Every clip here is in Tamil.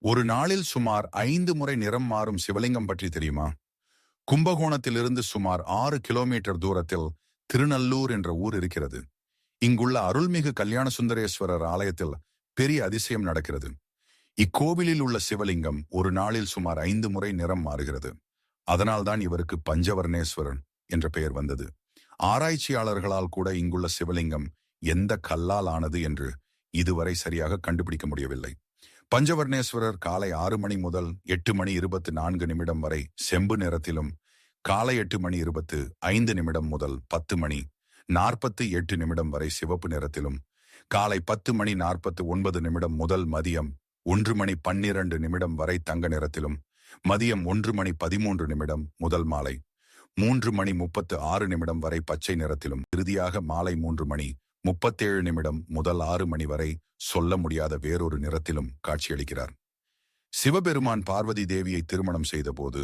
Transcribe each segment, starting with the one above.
ஒரு நாளில் சுமார் 5 முறை நிறம் மாறும் சிவலிங்கம் பற்றி தெரியுமா? கும்பகோணத்திலிருந்து சுமார் 6 கிலோமீட்டர் தூரத்தில் திருநல்லூர் என்ற ஊர் இருக்கிறது. இங்குள்ள அருள்மிகு கல்யாண சுந்தரேஸ்வரர் ஆலயத்தில் பெரிய அதிசயம் நடக்கிறது. இக்கோவிலில் உள்ள சிவலிங்கம் ஒரு நாளில் சுமார் 5 முறை நிறம் மாறுகிறது. அதனால்தான் இவருக்கு பஞ்சவர்ணேஸ்வரன் என்ற பெயர் வந்தது. ஆராய்ச்சியாளர்களால் கூட இங்குள்ள சிவலிங்கம் எந்த கல்லால் ஆனது என்று இதுவரை சரியாக கண்டுபிடிக்க முடியவில்லை. பஞ்சவர்ணேஸ்வரர் காலை 6 மணி முதல் 8 மணி 24 வரை செம்பு நிறத்திலும், காலை 8 மணி 25 முதல் 10 மணி 48 வரை சிவப்பு நிறத்திலும், காலை 10 மணி 49 முதல் மதியம் 1 மணி 12 வரை தங்க நிறத்திலும், மதியம் 1 மணி 13 முதல் மாலை 3 மணி 36 வரை பச்சை நிறத்திலும், இறுதியாக மாலை 3 மணி 37 முதல் 6 மணி வரை சொல்ல முடியாத வேறொரு நிறத்திலும் காட்சியளிக்கிறார். சிவபெருமான் பார்வதி தேவியை திருமணம் செய்தபோது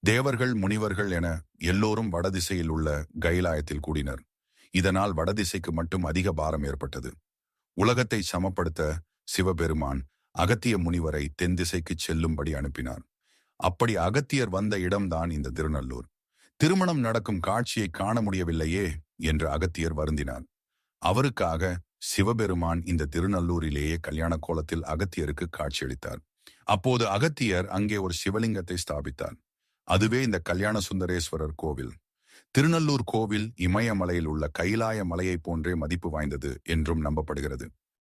தேவர்கள், முனிவர்கள் என எல்லோரும் வடதிசையில் உள்ள கைலாயத்தில் கூடினர். இதனால் வடதிசைக்கு மட்டும் அதிக பாரம் ஏற்பட்டது. உலகத்தை சமப்படுத்த சிவபெருமான் அகத்திய முனிவரை தென் திசைக்கு செல்லும்படி அனுப்பினார். அப்படி அகத்தியர் வந்த இடம்தான் இந்த திருநல்லூர். திருமணம் நடக்கும் காட்சியை காண முடியவில்லையே என்று அகத்தியர் வருந்தினார். அவருக்காக சிவபெருமான் இந்த திருநல்லூரிலேயே கல்யாண கோலத்தில் அகத்தியருக்கு காட்சியளித்தார். அப்போது அகத்தியர் அங்கே ஒரு சிவலிங்கத்தை ஸ்தாபித்தார். அதுவே இந்த கல்யாண சுந்தரேஸ்வரர் கோவில். திருநல்லூர் கோவில் இமயமலையில் உள்ள கைலாய மலையை போன்றே மதிப்பு வாய்ந்தது என்றும் நம்பப்படுகிறது.